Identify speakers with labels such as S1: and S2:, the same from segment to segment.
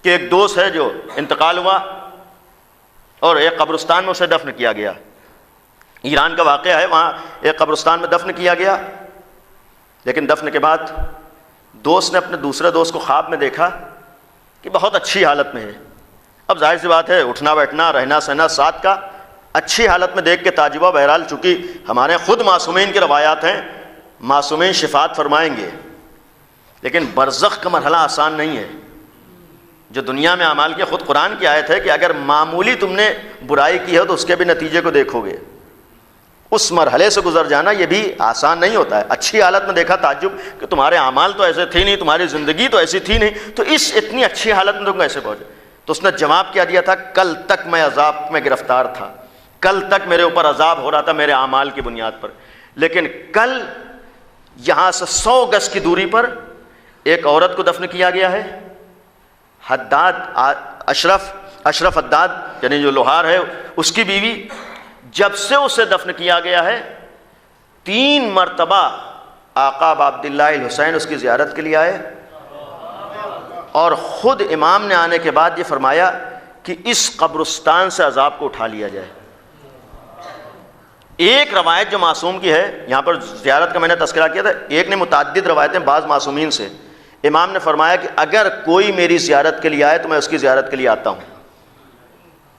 S1: کہ ایک دوست ہے جو انتقال ہوا اور ایک قبرستان میں اسے دفن کیا گیا. ایران کا واقعہ ہے، وہاں ایک قبرستان میں دفن کیا گیا، لیکن دفن کے بعد دوست نے اپنے دوسرے دوست کو خواب میں دیکھا کہ بہت اچھی حالت میں ہے. اب ظاہر سی بات ہے اٹھنا بیٹھنا رہنا سہنا ساتھ کا، اچھی حالت میں دیکھ کے تعجبہ. بہرحال چونکہ ہمارے خود معصومین کی روایات ہیں، معصومین شفاعت فرمائیں گے، لیکن برزخ کا مرحلہ آسان نہیں ہے. جو دنیا میں اعمال کی خود قرآن کی آیت ہے کہ اگر معمولی تم نے برائی کی ہے تو اس کے بھی نتیجے کو دیکھو گے. اس مرحلے سے گزر جانا یہ بھی آسان نہیں ہوتا ہے. اچھی حالت میں دیکھا تعجب کہ تمہارے اعمال تو ایسے تھے نہیں، تمہاری زندگی تو ایسی تھی نہیں، تو اس اتنی اچھی حالت میں تم کیسے پہنچے؟ تو اس نے جواب کیا دیا تھا، کل تک میں عذاب میں گرفتار تھا، کل تک میرے اوپر عذاب ہو رہا تھا میرے اعمال کی بنیاد پر، لیکن کل یہاں سے 100 گز کی دوری پر ایک عورت کو دفن کیا گیا ہے. حداد اشرف حداد یعنی جو لوہار ہے اس کی بیوی، جب سے اسے دفن کیا گیا ہے 3 مرتبہ آقا ابا عبداللہ الحسین اس کی زیارت کے لیے آئے، اور خود امام نے آنے کے بعد یہ فرمایا کہ اس قبرستان سے عذاب کو اٹھا لیا جائے. ایک روایت جو معصوم کی ہے، یہاں پر زیارت کا میں نے تذکرہ کیا تھا، ایک نے متعدد روایتیں بعض معصومین سے، امام نے فرمایا کہ اگر کوئی میری زیارت کے لیے آئے تو میں اس کی زیارت کے لیے آتا ہوں.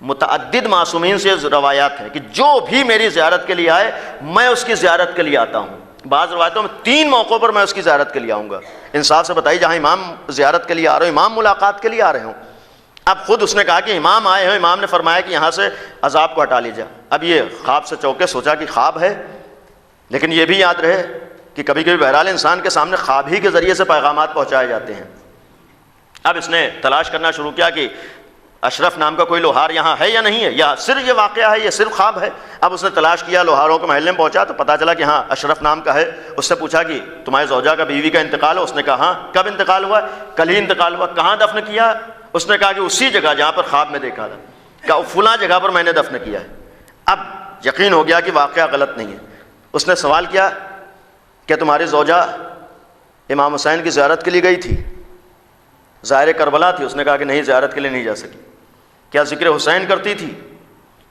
S1: متعدد معصومین سے روایات ہیں کہ جو بھی میری زیارت کے لیے آئے میں اس کی زیارت کے لیے آتا ہوں. بعض روایتوں میں 3 موقعوں پر میں اس کی زیارت کے لیے آؤں گا. انصاف سے بتائیے، جہاں امام زیارت کے لیے آ رہے ہوں، امام ملاقات کے لیے آ رہے ہوں. اب خود اس نے کہا کہ امام آئے ہیں، امام نے فرمایا کہ یہاں سے عذاب کو ہٹا لیجیے. اب یہ خواب سے چونکے، سوچا کہ خواب ہے، لیکن یہ بھی یاد رہے کہ کبھی کبھی بہرحال انسان کے سامنے خواب ہی کے ذریعے سے پیغامات پہنچائے جاتے ہیں. اب اس نے تلاش کرنا شروع کیا کہ اشرف نام کا کوئی لوہار یہاں ہے یا نہیں ہے، یا صرف یہ واقعہ ہے، یہ صرف خواب ہے. اب اس نے تلاش کیا، لوہاروں کے محلے میں پہنچا تو پتا چلا کہ ہاں اشرف نام کا ہے. اس سے پوچھا کہ تمہارے زوجہ کا، بیوی کا انتقال ہو؟ اس نے کہا ہاں. کب انتقال ہوا؟ کل ہی انتقال ہوا. کہاں دفن کیا؟ اس نے کہا کہ اسی جگہ جہاں پر خواب میں دیکھا تھا، کہ فلاں جگہ پر میں نے دفن کیا ہے. اب یقین ہو گیا کہ واقعہ غلط نہیں ہے. اس نے سوال کیا کہ تمہاری زوجہ امام حسین کی زیارت کے لیے گئی تھی؟ ظاہر کربلا تھی. اس نے کہا کہ نہیں، زیارت کے لیے نہیں جا سکی. کیا ذکر حسین کرتی تھی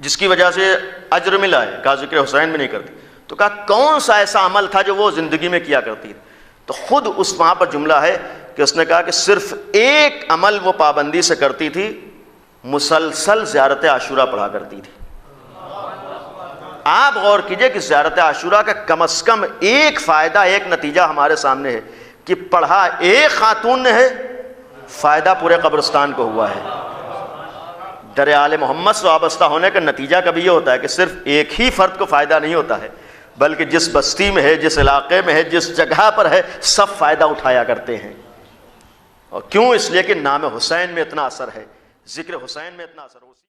S1: جس کی وجہ سے اجر ملا ہے؟ کہا ذکر حسین بھی نہیں کرتی. تو کہا کون سا ایسا عمل تھا جو وہ زندگی میں کیا کرتی تھی؟ تو خود اس وہاں پر جملہ ہے کہ اس نے کہا کہ صرف ایک عمل وہ پابندی سے کرتی تھی، مسلسل زیارت عاشورہ پڑھا کرتی تھی. آپ غور کیجئے کہ زیارت عاشورہ کا کم از کم ایک فائدہ، ایک نتیجہ ہمارے سامنے ہے کہ پڑھا ایک خاتون نے ہے، فائدہ پورے قبرستان کو ہوا ہے. در آل محمد سے وابستہ ہونے کا نتیجہ کبھی یہ ہوتا ہے کہ صرف ایک ہی فرد کو فائدہ نہیں ہوتا ہے، بلکہ جس بستی میں ہے، جس علاقے میں ہے، جس جگہ پر ہے، سب فائدہ اٹھایا کرتے ہیں. اور کیوں؟ اس لیے کہ نام حسین میں اتنا اثر ہے، ذکر حسین میں اتنا اثر ہے.